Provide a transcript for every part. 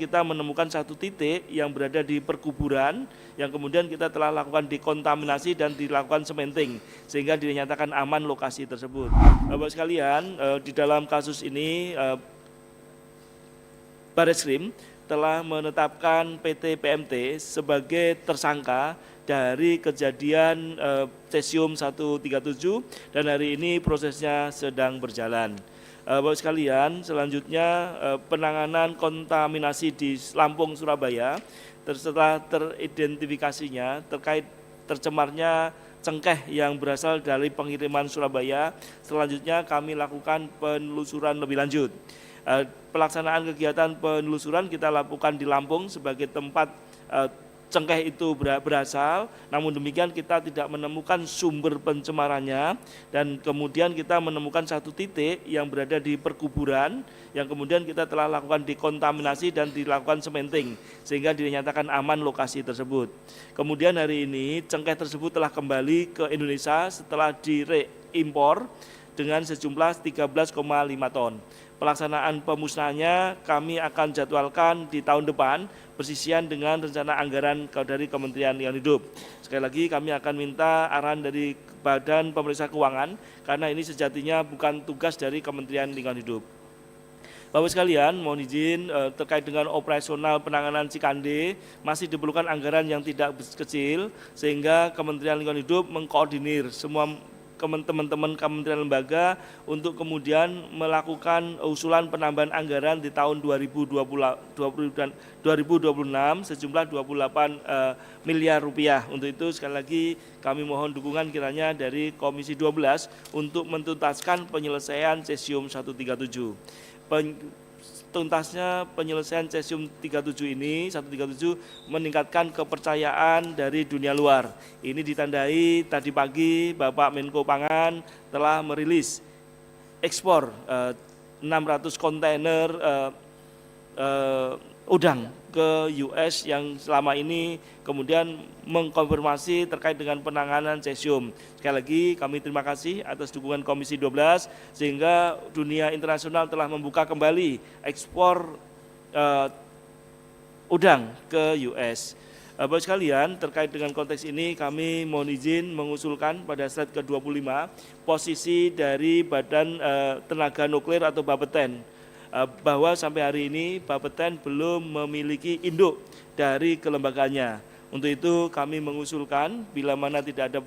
Kita menemukan satu titik yang berada di perkuburan yang kemudian kita telah lakukan dekontaminasi dan dilakukan sementing sehingga dinyatakan aman lokasi tersebut. Bapak sekalian, di dalam kasus ini Barreskrim telah menetapkan PT PMT sebagai tersangka dari kejadian cesium 137 dan hari ini prosesnya sedang berjalan. Bapak sekalian, selanjutnya penanganan kontaminasi di Lampung, Surabaya setelah teridentifikasinya terkait tercemarnya cengkeh yang berasal dari pengiriman Surabaya. Selanjutnya kami lakukan penelusuran lebih lanjut. Pelaksanaan kegiatan penelusuran kita lakukan di Lampung sebagai tempat cengkeh itu berasal, namun demikian kita tidak menemukan sumber pencemarannya dan kemudian kita menemukan satu titik yang berada di perkuburan yang kemudian kita telah lakukan dekontaminasi dan dilakukan sementing sehingga dinyatakan aman lokasi tersebut. Kemudian hari ini cengkeh tersebut telah kembali ke Indonesia setelah direimpor dengan sejumlah 13,5 ton. Pelaksanaan pemusnahannya kami akan jadwalkan di tahun depan bersisian dengan rencana anggaran dari Kementerian Lingkungan Hidup. Sekali lagi kami akan minta arahan dari Badan Pemeriksa Keuangan karena ini sejatinya bukan tugas dari Kementerian Lingkungan Hidup. Bapak sekalian, mohon izin terkait dengan operasional penanganan Cikande masih diperlukan anggaran yang tidak kecil sehingga Kementerian Lingkungan Hidup mengkoordinir semua teman-teman kementerian lembaga untuk kemudian melakukan usulan penambahan anggaran di tahun 2026 sejumlah 28 miliar rupiah. Untuk itu sekali lagi kami mohon dukungan kiranya dari Komisi 12 untuk mentuntaskan penyelesaian cesium 137. Tuntasnya penyelesaian cesium 137 meningkatkan kepercayaan dari dunia luar. Ini ditandai tadi pagi Bapak Menko Pangan telah merilis ekspor 600 kontainer udang ke US yang selama ini kemudian mengkonfirmasi terkait dengan penanganan cesium. Sekali lagi kami terima kasih atas dukungan Komisi 12 sehingga dunia internasional telah membuka kembali ekspor udang ke US. Bapak sekalian, terkait dengan konteks ini kami mohon izin mengusulkan pada slide ke-25 posisi dari Badan Tenaga Nuklir atau Bapeten bahwa sampai hari ini Bapeten belum memiliki induk dari kelembagaannya. Untuk itu kami mengusulkan bila mana tidak ada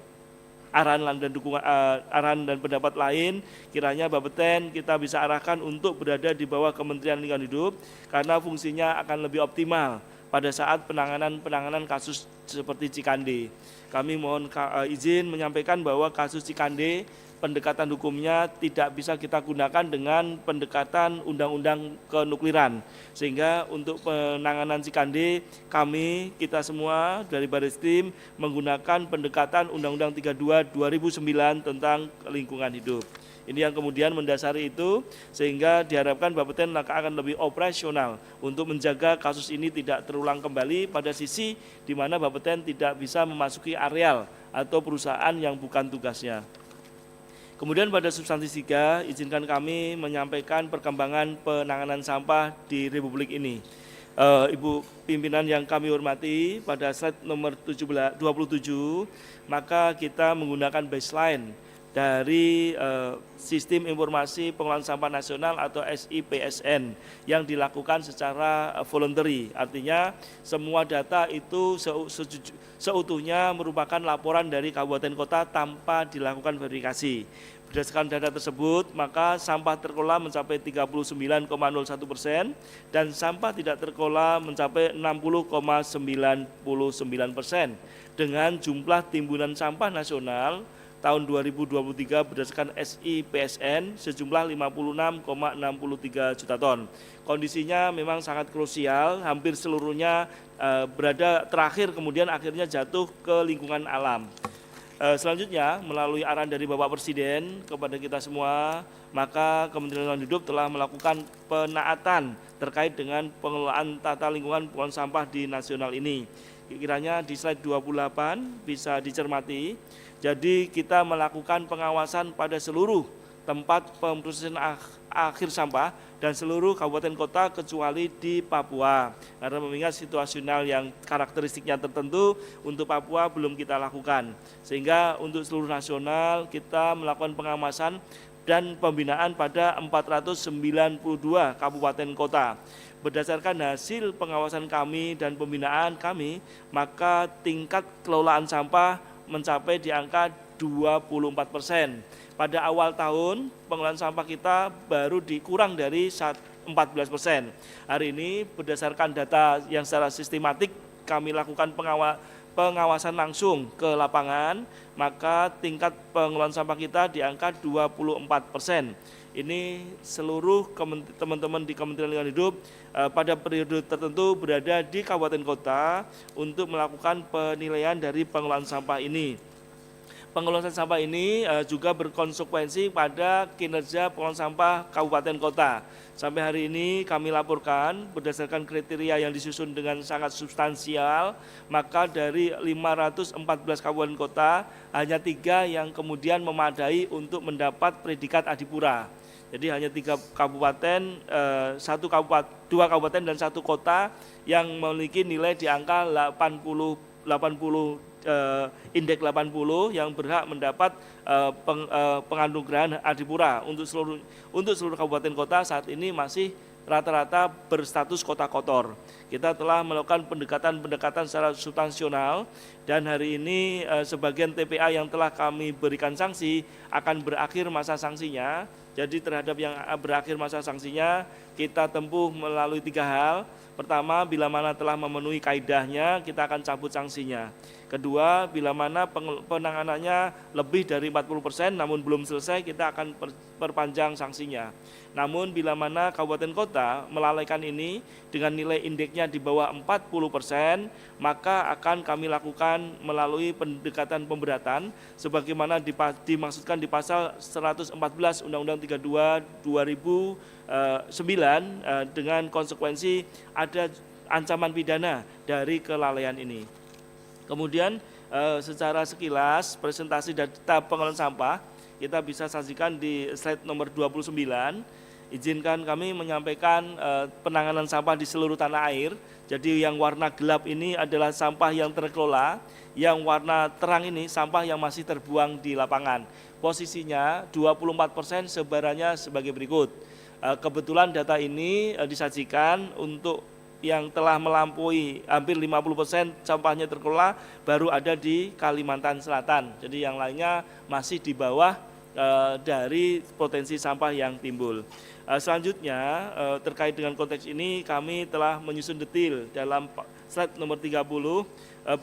arahan dan dukungan arahan dan pendapat lain, kiranya Bapeten kita bisa arahkan untuk berada di bawah Kementerian Lingkungan Hidup karena fungsinya akan lebih optimal pada saat penanganan kasus seperti Cikande. Kami mohon izin menyampaikan bahwa kasus Cikande pendekatan hukumnya tidak bisa kita gunakan dengan pendekatan undang-undang kenukliran. Sehingga untuk penanganan Cikande kita semua dari Barreskrim menggunakan pendekatan Undang-Undang 32 2009 tentang lingkungan hidup. Ini yang kemudian mendasari itu sehingga diharapkan Bapeten akan lebih operasional untuk menjaga kasus ini tidak terulang kembali pada sisi di mana Bapeten tidak bisa memasuki areal atau perusahaan yang bukan tugasnya. Kemudian pada substansi 3, izinkan kami menyampaikan perkembangan penanganan sampah di Republik ini. Ibu pimpinan yang kami hormati, pada slide nomor 27, maka kita menggunakan baseline dari Sistem Informasi Pengelolaan Sampah Nasional atau SIPSN yang dilakukan secara voluntary. Artinya semua data itu seutuhnya merupakan laporan dari kabupaten kota tanpa dilakukan verifikasi. Berdasarkan data tersebut, maka sampah terkelola mencapai 39,01% dan sampah tidak terkelola mencapai 60,99%. Dengan jumlah timbunan sampah nasional tahun 2023 berdasarkan SIPSN sejumlah 56,63 juta ton. Kondisinya memang sangat krusial, hampir seluruhnya berada terakhir kemudian akhirnya jatuh ke lingkungan alam. Selanjutnya, melalui arahan dari Bapak Presiden kepada kita semua, maka Kementerian Lingkungan Hidup telah melakukan penaatan terkait dengan pengelolaan tata lingkungan buang sampah di nasional ini. Kiranya di slide 28 bisa dicermati. Jadi kita melakukan pengawasan pada seluruh tempat pemrosesan akhir sampah dan seluruh kabupaten kota kecuali di Papua. Karena mengingat situasional yang karakteristiknya tertentu untuk Papua belum kita lakukan. Sehingga untuk seluruh nasional kita melakukan pengawasan dan pembinaan pada 492 kabupaten kota. Berdasarkan hasil pengawasan kami dan pembinaan kami, maka tingkat kelolaan sampah mencapai di angka 24%. Pada awal tahun, pengelolaan sampah kita baru dikurang dari 14%. Hari ini berdasarkan data yang secara sistematik kami lakukan pengawasan langsung ke lapangan, maka tingkat pengelolaan sampah kita di angka 24%. Ini seluruh teman-teman di Kementerian Lingkungan Hidup pada periode tertentu berada di kabupaten kota untuk melakukan penilaian dari pengelolaan sampah ini. Pengelolaan sampah ini juga berkonsekuensi pada kinerja pengelolaan sampah kabupaten kota. Sampai hari ini kami laporkan berdasarkan kriteria yang disusun dengan sangat substansial, maka dari 514 kabupaten kota hanya 3 yang kemudian memadai untuk mendapat predikat Adipura. Jadi hanya 3 kabupaten, 2 kabupaten dan 1 kota yang memiliki nilai di angka 80 indeks 80 yang berhak mendapat penganugerahan Adipura. Untuk seluruh kabupaten kota saat ini masih rata-rata berstatus kota kotor. Kita telah melakukan pendekatan secara substansional dan hari ini sebagian TPA yang telah kami berikan sanksi akan berakhir masa sanksinya. Jadi terhadap yang berakhir masa sanksinya kita tempuh melalui 3 hal. Pertama, bila mana telah memenuhi kaidahnya kita akan cabut sanksinya. Kedua, bila mana penanganannya lebih dari 40% namun belum selesai kita akan perpanjang sanksinya. Namun bila mana kabupaten kota melalaikan ini dengan nilai indeksnya di bawah 40%, maka akan kami lakukan melalui pendekatan pemberatan sebagaimana dimaksudkan di pasal 114 Undang-Undang 32 2009 dengan konsekuensi ada ancaman pidana dari kelalaian ini. Kemudian secara sekilas presentasi data pengelolaan sampah kita bisa sajikan di slide nomor 29. Izinkan kami menyampaikan penanganan sampah di seluruh tanah air. Jadi yang warna gelap ini adalah sampah yang terkelola, yang warna terang ini sampah yang masih terbuang di lapangan. Posisinya 24% sebarannya sebagai berikut. Kebetulan data ini disajikan untuk yang telah melampaui hampir 50% sampahnya terkelola baru ada di Kalimantan Selatan. Jadi yang lainnya masih di bawah dari potensi sampah yang timbul. Selanjutnya terkait dengan konteks ini kami telah menyusun detail dalam slide nomor 30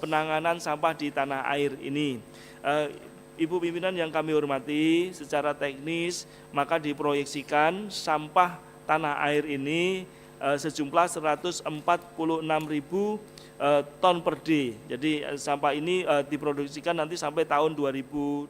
penanganan sampah di tanah air ini. Ibu pimpinan yang kami hormati, secara teknis maka diproyeksikan sampah tanah air ini sejumlah 146.000 ton per day. Jadi sampah ini diproduksikan nanti sampai tahun 2029.